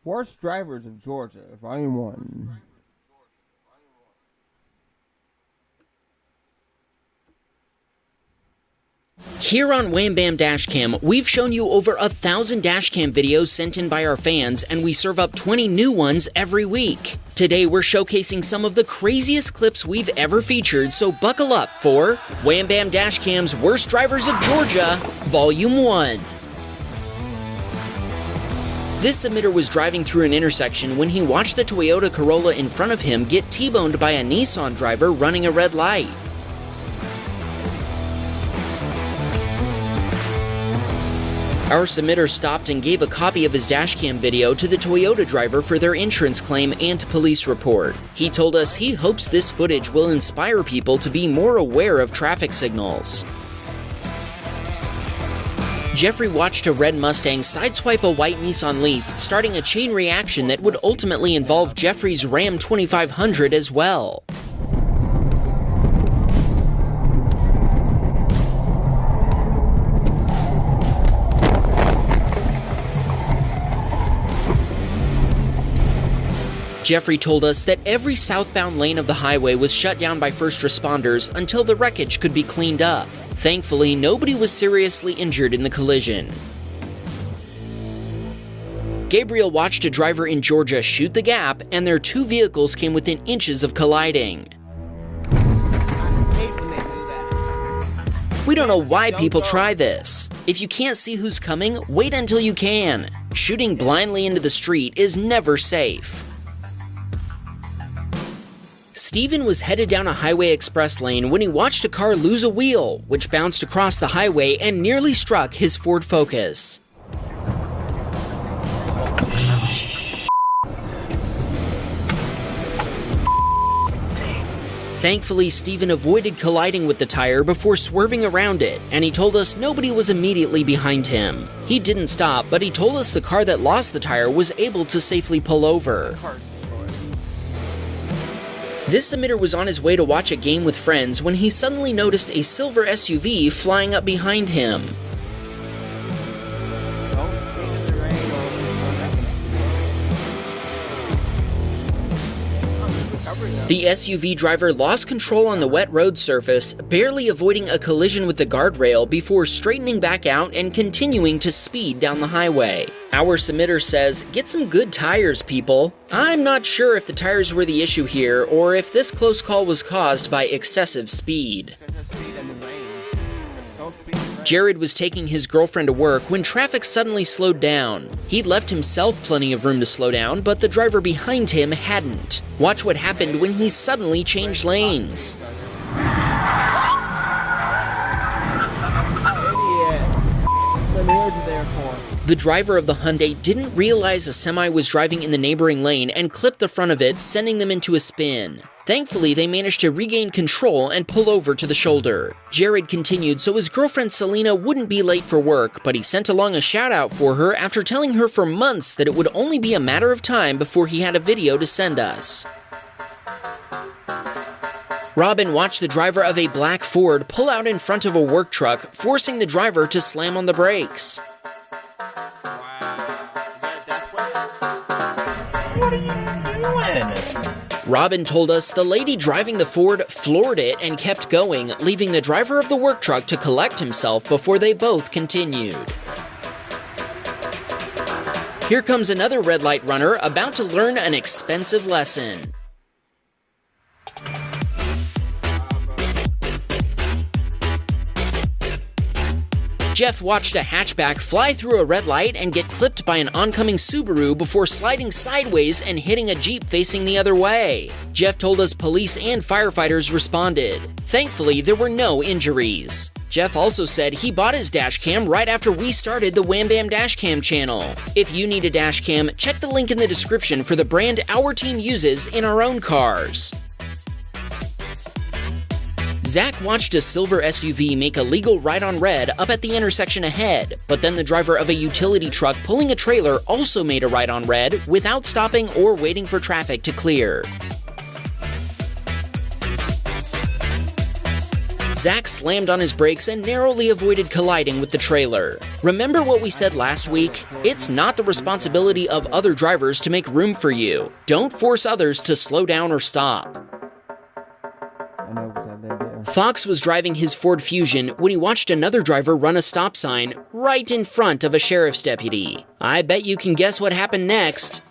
Worst Drivers of Georgia, Volume 1. Here on Wham Bam Dashcam, we've shown you over 1,000 dashcam videos sent in by our fans, and we serve up 20 new ones every week. Today we're showcasing some of the craziest clips we've ever featured, so buckle up for Wham Bam Dashcam's Worst Drivers of Georgia, Volume 1. This submitter was driving through an intersection when he watched the Toyota Corolla in front of him get T-boned by a Nissan driver running a red light. Our submitter stopped and gave a copy of his dashcam video to the Toyota driver for their insurance claim and police report. He told us he hopes this footage will inspire people to be more aware of traffic signals. Jeffrey watched a red Mustang sideswipe a white Nissan Leaf, starting a chain reaction that would ultimately involve Jeffrey's Ram 2500 as well. Jeffrey told us that every southbound lane of the highway was shut down by first responders until the wreckage could be cleaned up. Thankfully, nobody was seriously injured in the collision. Gabriel watched a driver in Georgia shoot the gap, and their two vehicles came within inches of colliding. We don't know why people try this. If you can't see who's coming, wait until you can. Shooting blindly into the street is never safe. Steven was headed down a highway express lane when he watched a car lose a wheel, which bounced across the highway and nearly struck his Ford Focus. Thankfully, Steven avoided colliding with the tire before swerving around it, and he told us nobody was immediately behind him. He didn't stop, but he told us the car that lost the tire was able to safely pull over. This submitter was on his way to watch a game with friends when he suddenly noticed a silver SUV flying up behind him. The SUV driver lost control on the wet road surface, barely avoiding a collision with the guardrail before straightening back out and continuing to speed down the highway. Our submitter says, "Get some good tires, people." I'm not sure if the tires were the issue here, or if this close call was caused by excessive speed. Jared was taking his girlfriend to work when traffic suddenly slowed down. He'd left himself plenty of room to slow down, but the driver behind him hadn't. Watch what happened when he suddenly changed lanes. The driver of the Hyundai didn't realize a semi was driving in the neighboring lane and clipped the front of it, sending them into a spin. Thankfully, they managed to regain control and pull over to the shoulder. Jared continued so his girlfriend Selena wouldn't be late for work, but he sent along a shout out for her after telling her for months that it would only be a matter of time before he had a video to send us. Robin watched the driver of a black Ford pull out in front of a work truck, forcing the driver to slam on the brakes. What are you doing? Robin told us the lady driving the Ford floored it and kept going, leaving the driver of the work truck to collect himself before they both continued. Here comes another red light runner about to learn an expensive lesson. Jeff watched a hatchback fly through a red light and get clipped by an oncoming Subaru before sliding sideways and hitting a Jeep facing the other way. Jeff told us police and firefighters responded. Thankfully, there were no injuries. Jeff also said he bought his dashcam right after we started the Wham Bam Dashcam channel. If you need a dashcam, check the link in the description for the brand our team uses in our own cars. Zach watched a silver SUV make a legal right on red up at the intersection ahead, but then the driver of a utility truck pulling a trailer also made a right on red without stopping or waiting for traffic to clear. Zach slammed on his brakes and narrowly avoided colliding with the trailer. Remember what we said last week? It's not the responsibility of other drivers to make room for you. Don't force others to slow down or stop. I know, because I live there. Fox was driving his Ford Fusion when he watched another driver run a stop sign right in front of a sheriff's deputy. I bet you can guess what happened next.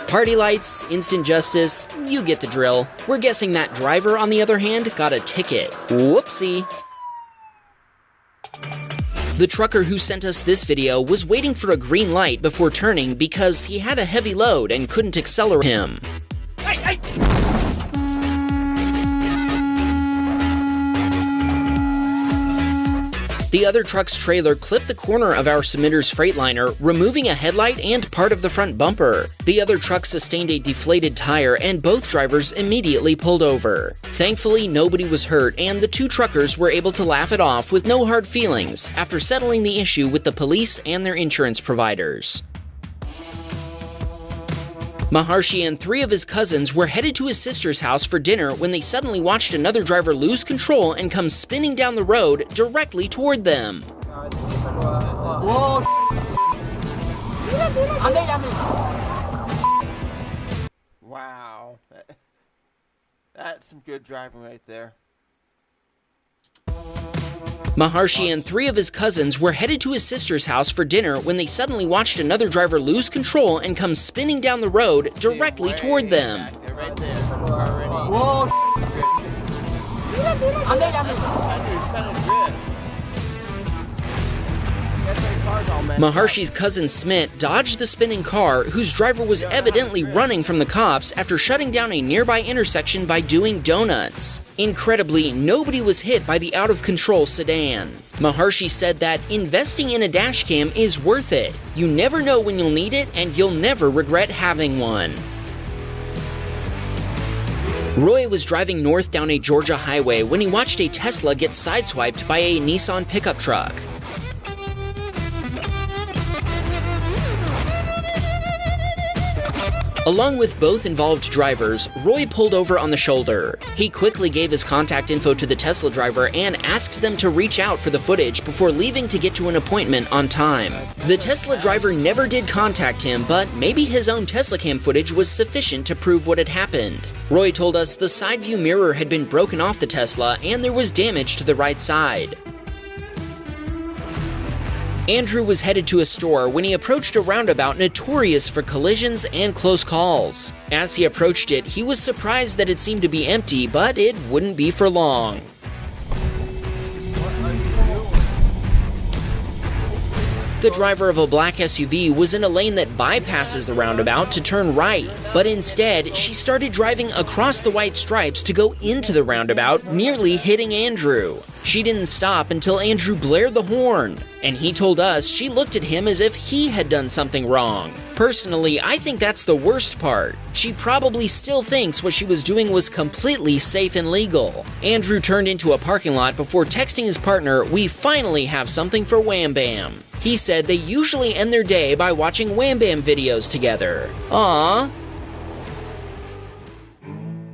Party lights, instant justice, you get the drill. We're guessing that driver, on the other hand, got a ticket. Whoopsie. The trucker who sent us this video was waiting for a green light before turning because he had a heavy load and couldn't accelerate him. The other truck's trailer clipped the corner of our submitter's Freightliner, removing a headlight and part of the front bumper. The other truck sustained a deflated tire, and both drivers immediately pulled over. Thankfully, nobody was hurt, and the two truckers were able to laugh it off with no hard feelings after settling the issue with the police and their insurance providers. Maharshi and 3 of his cousins were headed to his sister's house for dinner when they suddenly watched another driver lose control and come spinning down the road directly toward them. Wow. That's some good driving right there. Maharshi and 3 of his cousins were headed to his sister's house for dinner when they suddenly watched another driver lose control and come spinning down the road directly toward them. Right there. Already. Maharshi's cousin Smit dodged the spinning car, whose driver was evidently running from the cops after shutting down a nearby intersection by doing donuts. Incredibly, nobody was hit by the out-of-control sedan. Maharshi said that investing in a dashcam is worth it. You never know when you'll need it, and you'll never regret having one. Roy was driving north down a Georgia highway when he watched a Tesla get sideswiped by a Nissan pickup truck. Along with both involved drivers, Roy pulled over on the shoulder. He quickly gave his contact info to the Tesla driver and asked them to reach out for the footage before leaving to get to an appointment on time. The Tesla driver never did contact him, but maybe his own Tesla cam footage was sufficient to prove what had happened. Roy told us the side view mirror had been broken off the Tesla and there was damage to the right side. Andrew was headed to a store when he approached a roundabout notorious for collisions and close calls. As he approached it, he was surprised that it seemed to be empty, but it wouldn't be for long. The driver of a black SUV was in a lane that bypasses the roundabout to turn right, but instead, she started driving across the white stripes to go into the roundabout, nearly hitting Andrew. She didn't stop until Andrew blared the horn, and he told us she looked at him as if he had done something wrong. Personally, I think that's the worst part. She probably still thinks what she was doing was completely safe and legal. Andrew turned into a parking lot before texting his partner, "We finally have something for Wham Bam." He said they usually end their day by watching Wham Bam videos together. Aww.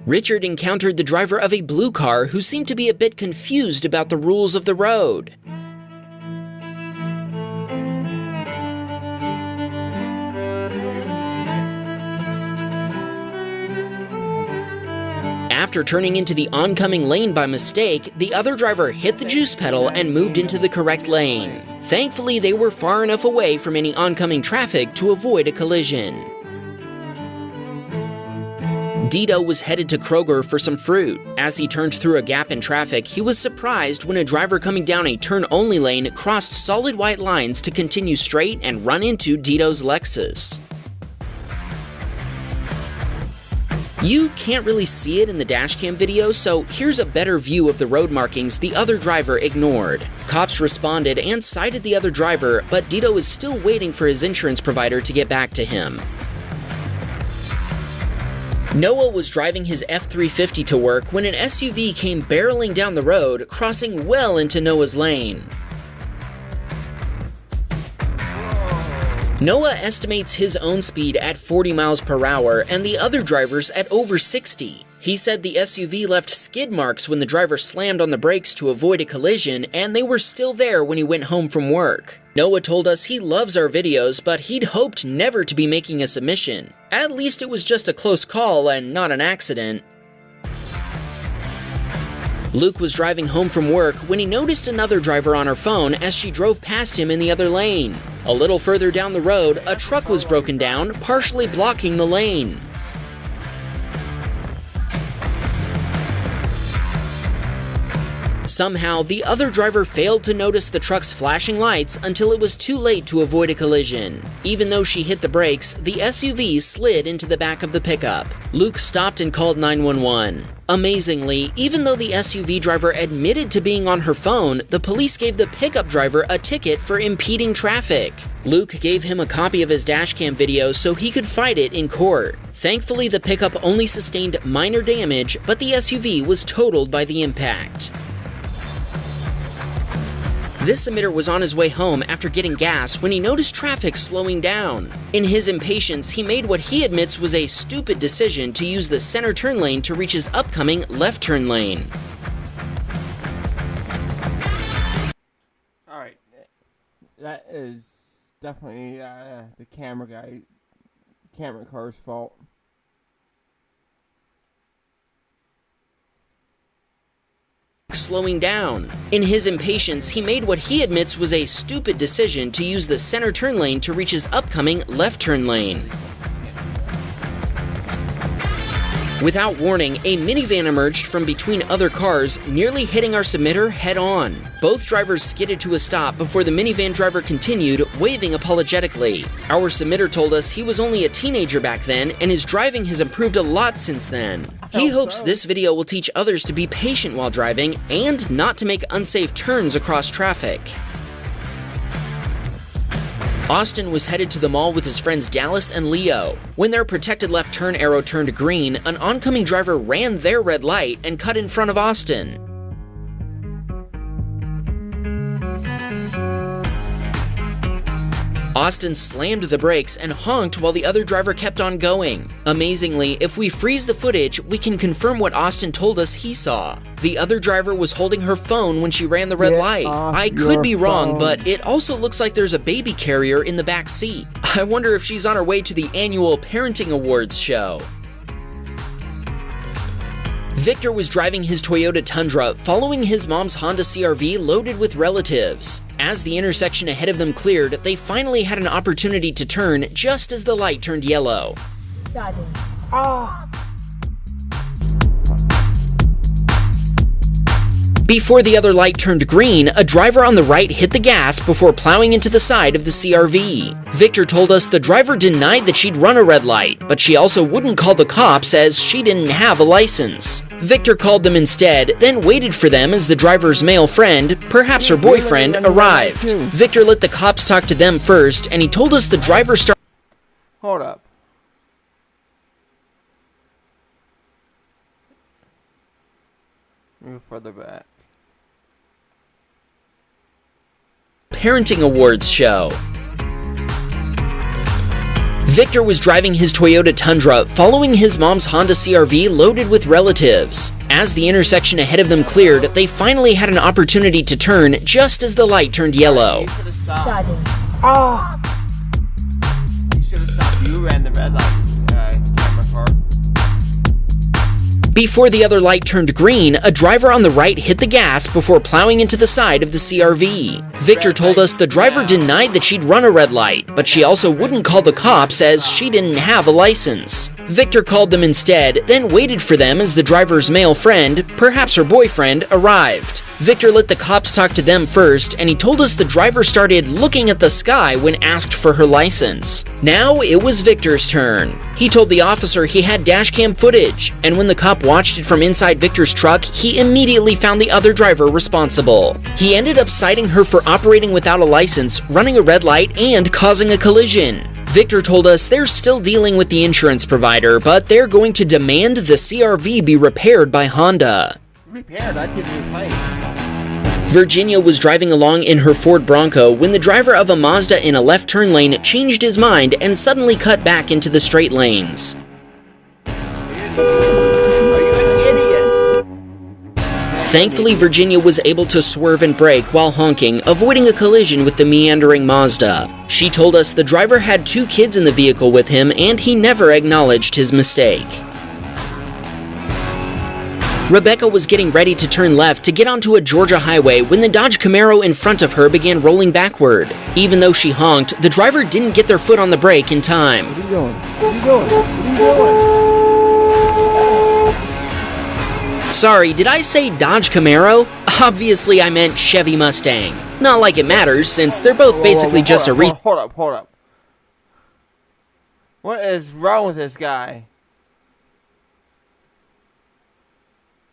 Richard encountered the driver of a blue car who seemed to be a bit confused about the rules of the road. After turning into the oncoming lane by mistake, the other driver hit the juice pedal and moved into the correct lane. Thankfully, they were far enough away from any oncoming traffic to avoid a collision. Dito was headed to Kroger for some fruit. As he turned through a gap in traffic, he was surprised when a driver coming down a turn-only lane crossed solid white lines to continue straight and run into Dito's Lexus. You can't really see it in the dashcam video, so here's a better view of the road markings the other driver ignored. Cops responded and cited the other driver, but Dito is still waiting for his insurance provider to get back to him. Noah was driving his F-350 to work when an SUV came barreling down the road, crossing well into Noah's lane. Noah estimates his own speed at 40 miles per hour and the other driver's at over 60. He said the SUV left skid marks when the driver slammed on the brakes to avoid a collision, and they were still there when he went home from work. Noah told us he loves our videos, but he'd hoped never to be making a submission. At least it was just a close call and not an accident. Luke was driving home from work when he noticed another driver on her phone as she drove past him in the other lane. A little further down the road, a truck was broken down, partially blocking the lane. Somehow, the other driver failed to notice the truck's flashing lights until it was too late to avoid a collision. Even though she hit the brakes, the SUV slid into the back of the pickup. Luke stopped and called 911. Amazingly, even though the SUV driver admitted to being on her phone, the police gave the pickup driver a ticket for impeding traffic. Luke gave him a copy of his dashcam video so he could fight it in court. Thankfully, the pickup only sustained minor damage, but the SUV was totaled by the impact. This submitter was on his way home after getting gas when he noticed traffic slowing down. In his impatience, he made what he admits was a stupid decision to use the center turn lane to reach his upcoming left turn lane. Alright, that is definitely the camera car's fault. Slowing down. In his impatience, he made what he admits was a stupid decision to use the center turn lane to reach his upcoming left turn lane. Without warning, a minivan emerged from between other cars, nearly hitting our submitter head-on. Both drivers skidded to a stop before the minivan driver continued, waving apologetically. Our submitter told us he was only a teenager back then, and his driving has improved a lot since then. He hopes this video will teach others to be patient while driving and not to make unsafe turns across traffic. Austin was headed to the mall with his friends Dallas and Leo. When their protected left turn arrow turned green, an oncoming driver ran their red light and cut in front of Austin. Austin slammed the brakes and honked while the other driver kept on going. Amazingly, if we freeze the footage, we can confirm what Austin told us he saw. The other driver was holding her phone when she ran the red light. I could be wrong, but it also looks like there's a baby carrier in the back seat. I wonder if she's on her way to the annual Parenting Awards show. Victor was driving his Toyota Tundra, following his mom's Honda CR-V loaded with relatives. As the intersection ahead of them cleared, they finally had an opportunity to turn just as the light turned yellow. Daddy. Before the other light turned green, a driver on the right hit the gas before plowing into the side of the CR-V. Victor told us the driver denied that she'd run a red light, but she also wouldn't call the cops as she didn't have a license. Victor called them instead, then waited for them as the driver's male friend, perhaps her boyfriend, arrived. Victor let the cops talk to them first, and he told us the driver started... Hold up. Move further back. Parenting Awards show. Victor was driving his Toyota Tundra, following his mom's Honda CR-V loaded with relatives. As the intersection ahead of them cleared, they finally had an opportunity to turn just as the light turned yellow. You should have stopped. Daddy. You should have stopped. You ran the red light, camera car. Before the other light turned green, a driver on the right hit the gas before plowing into the side of the CR-V. Victor told us the driver denied that she'd run a red light, but she also wouldn't call the cops as she didn't have a license. Victor called them instead, then waited for them as the driver's male friend, perhaps her boyfriend, arrived. Victor let the cops talk to them first, and he told us the driver started looking at the sky when asked for her license. Now it was Victor's turn. He told the officer he had dashcam footage, and when the cop watched it from inside Victor's truck, he immediately found the other driver responsible. He ended up citing her for operating without a license, running a red light, and causing a collision. Victor told us they're still dealing with the insurance provider, but they're going to demand the CR-V be repaired by Honda. Repaired, I'd give you a place. Virginia was driving along in her Ford Bronco when the driver of a Mazda in a left turn lane changed his mind and suddenly cut back into the straight lanes. Thankfully, Virginia was able to swerve and brake while honking, avoiding a collision with the meandering Mazda. She told us the driver had 2 kids in the vehicle with him and he never acknowledged his mistake. Rebecca was getting ready to turn left to get onto a Georgia highway when the Dodge Camaro in front of her began rolling backward. Even though she honked, the driver didn't get their foot on the brake in time. What are you doing? What are you doing? What are you doing? Sorry, did I say Dodge Camaro? Obviously I meant Chevy Mustang. Not like it matters, since they're both basically just a Hold up. What is wrong with this guy?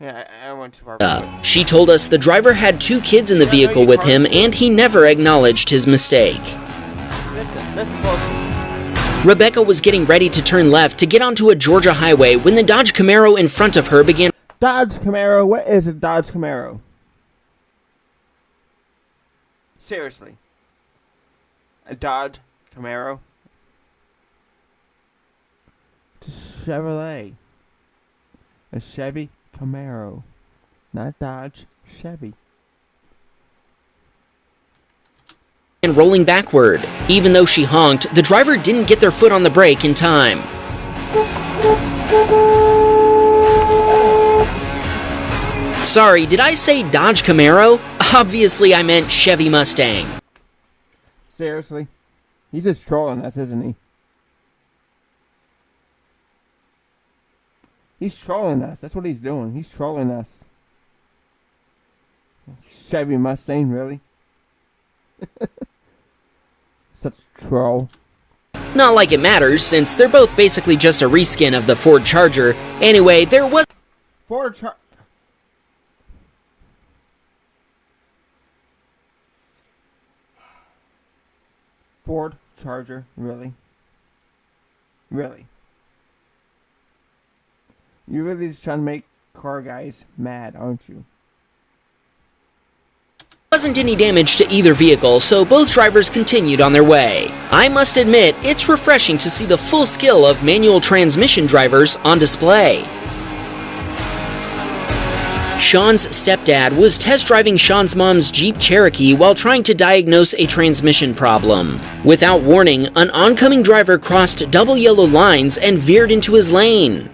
Yeah, I went too far. She told us the driver had 2 kids in the vehicle with him and he never acknowledged his mistake. Listen closely. Rebecca was getting ready to turn left to get onto a Georgia highway when the Dodge Camaro in front of her began. Dodge Camaro? What is a Dodge Camaro? Seriously. A Dodge Camaro? It's a Chevrolet. A Chevy Camaro. Not Dodge, Chevy. And rolling backward. Even though she honked, the driver didn't get their foot on the brake in time. Sorry, did I say Dodge Camaro? Obviously I meant Chevy Mustang. Seriously? He's just trolling us, isn't he? He's trolling us. That's what he's doing. He's trolling us. Chevy Mustang, really? Such a troll. Not like it matters, since they're both basically just a reskin of the Ford Charger. Anyway, there was Ford Charger, really? Really? You're really just trying to make car guys mad, aren't you? wasn't any damage to either vehicle, so both drivers continued on their way. I must admit, it's refreshing to see the full skill of manual transmission drivers on display. Sean's stepdad was test driving Sean's mom's Jeep Cherokee while trying to diagnose a transmission problem. Without warning, an oncoming driver crossed double yellow lines and veered into his lane.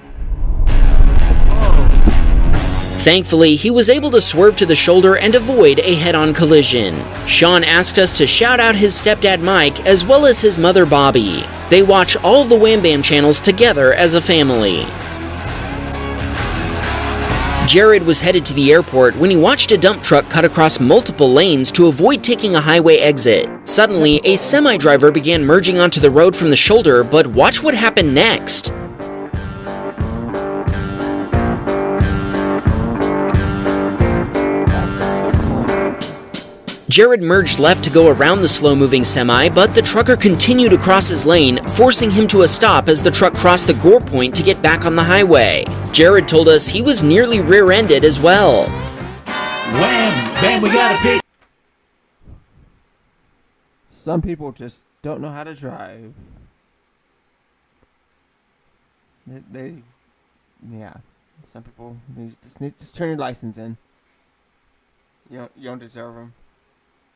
Thankfully, he was able to swerve to the shoulder and avoid a head-on collision. Sean asked us to shout out his stepdad Mike as well as his mother Bobby. They watch all of the Wham Bam channels together as a family. Jared was headed to the airport when he watched a dump truck cut across multiple lanes to avoid taking a highway exit. Suddenly, a semi-driver began merging onto the road from the shoulder, but watch what happened next. Jared merged left to go around the slow-moving semi, but the trucker continued across his lane, forcing him to a stop as the truck crossed the gore point to get back on the highway. Jared told us he was nearly rear-ended as well. Wham! Bam, we got a pick! Some people just don't know how to drive. Yeah. Some people, they just turn your license in. You don't deserve them.